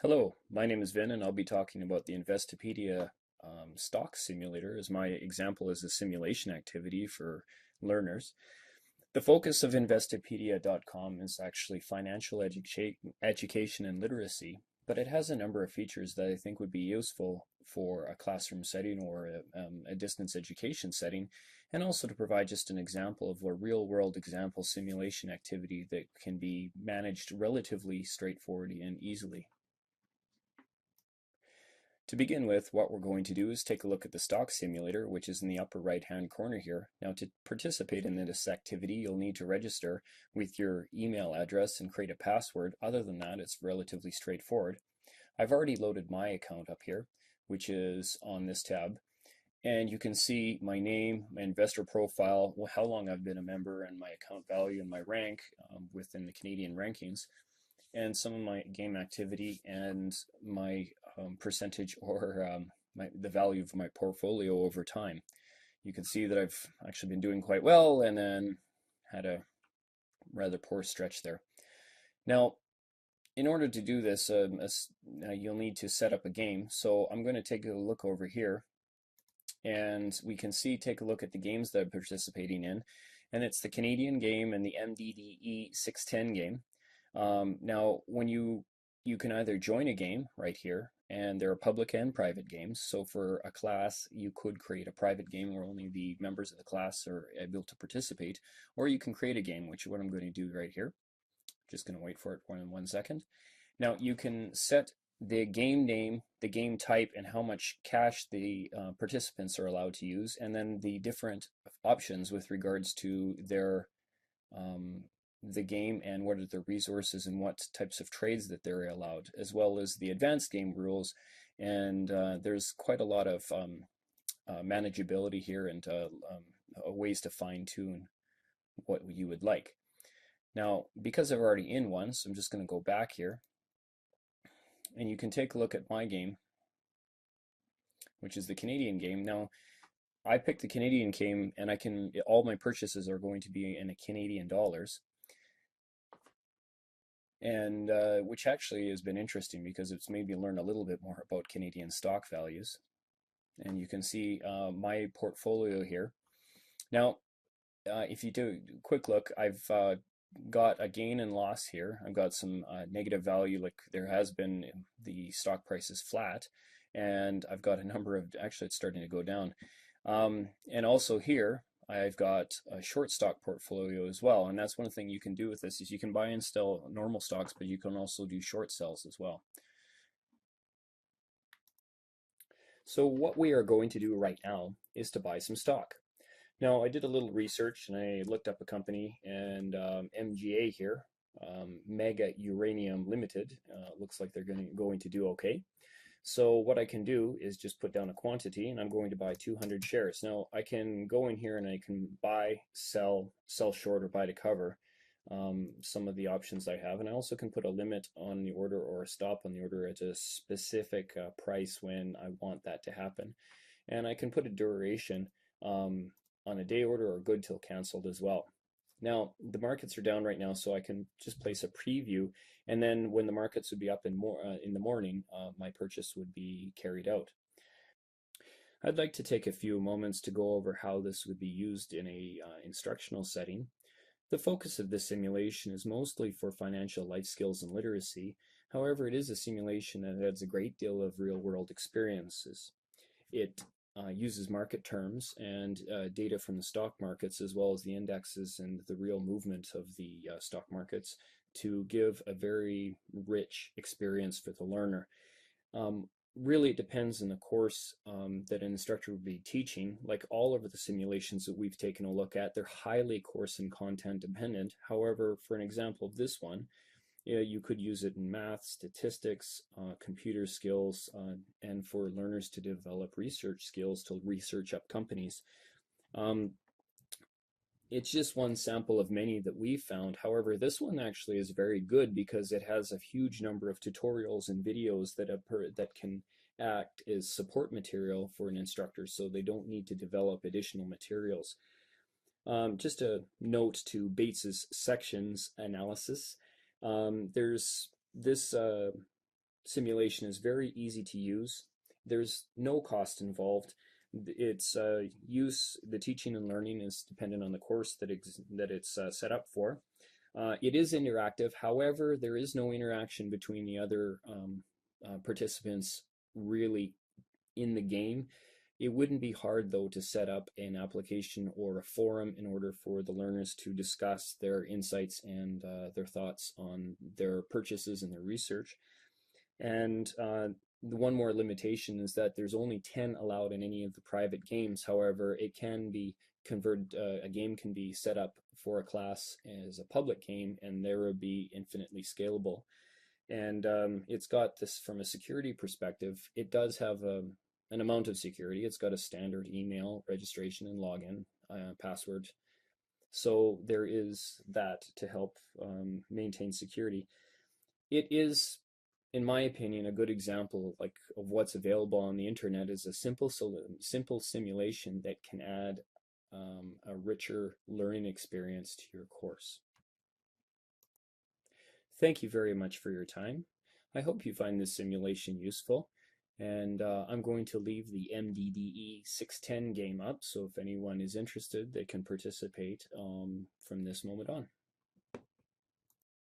Hello, my name is Vin and I'll be talking about the Investopedia stock simulator as my example is a simulation activity for learners. The focus of Investopedia.com is actually financial education and literacy, but it has a number of features that I think would be useful for a classroom setting or a distance education setting, and also to provide just an example of a real-world example simulation activity that can be managed relatively straightforwardly and easily. To begin with, what we're going to do is take a look at the stock simulator, which is in the upper right-hand corner here. Now, to participate in this activity, you'll need to register with your email address and create a password. Other than that, it's relatively straightforward. I've already loaded my account up here, which is on this tab. And you can see my name, my investor profile, how long I've been a member, and my account value and my rank within the Canadian rankings, and some of my game activity and my percentage or the value of my portfolio over time. You can see that I've actually been doing quite well and then had a rather poor stretch there. Now, in order to do this, you'll need to set up a game. So I'm going to take a look over here and we can take a look at the games that I'm participating in. And it's the Canadian game and the MDDE 610 game. Now, when you can either join a game right here, and there are public and private games. So for a class, you could create a private game where only the members of the class are able to participate, or you can create a game, which is what I'm going to do right here. Just going to wait for it one second. Now, you can set the game name, the game type, and how much cash the participants are allowed to use, and then the different options with regards to the game and what are the resources and what types of trades that they're allowed, as well as the advanced game rules. And there's quite a lot of manageability here and ways to fine tune what you would like. Now, because I'm already in one, so I'm just going to go back here and you can take a look at my game, which is the Canadian game. Now, I picked the Canadian game and all my purchases are going to be in Canadian dollars. And which actually has been interesting because it's made me learn a little bit more about Canadian stock values. And you can see my portfolio here. Now, if you do a quick look, I've got a gain and loss here. I've got some negative value, like there has been, the stock price is flat, and I've got a number of, actually it's starting to go down. And also here, I've got a short stock portfolio as well, and that's one thing you can do with this is you can buy and sell normal stocks, but you can also do short sells as well. So what we are going to do right now is to buy some stock. Now, I did a little research and I looked up a company, and MGA here, Mega Uranium Limited, looks like they're going to do okay. So what I can do is just put down a quantity, and I'm going to buy 200 shares. Now I can go in here and I can buy, sell short, or buy to cover some of the options I have. And I also can put a limit on the order or a stop on the order at a specific price when I want that to happen. And I can put a duration on a day order or good till canceled as well. Now, the markets are down right now, so I can just place a preview, and then when the markets would be up in the morning, my purchase would be carried out. I'd like to take a few moments to go over how this would be used in a instructional setting. The focus of this simulation is mostly for financial life skills and literacy. However, it is a simulation that adds a great deal of real-world experiences. It uses market terms and data from the stock markets, as well as the indexes and the real movement of the stock markets, to give a very rich experience for the learner. Really, it depends on the course that an instructor would be teaching. Like all of the simulations that we've taken a look at, they're highly course and content dependent. However, for an example of this one, you could use it in math, statistics, computer skills, and for learners to develop research skills to research up companies. It's just one sample of many that we've found. However, this one actually is very good because it has a huge number of tutorials and videos that can act as support material for an instructor, so they don't need to develop additional materials. Just a note to Bates's sections analysis. There's this simulation is very easy to use. There's no cost involved. Its the teaching and learning is dependent on the course that it's set up for. It is interactive. However, there is no interaction between the other participants really in the game. It wouldn't be hard, though, to set up an application or a forum in order for the learners to discuss their insights and their thoughts on their purchases and their research. And the one more limitation is that there's only 10 allowed in any of the private games. However, it can be converted, a game can be set up for a class as a public game, and there would be infinitely scalable. And it's got this from a security perspective. It does have an amount of security. It's got a standard email registration and login password. So there is that to help maintain security. It is, in my opinion, a good example of what's available on the internet is a simple simulation that can add a richer learning experience to your course. Thank you very much for your time. I hope you find this simulation useful. And I'm going to leave the MDDE 610 game up, so if anyone is interested, they can participate from this moment on.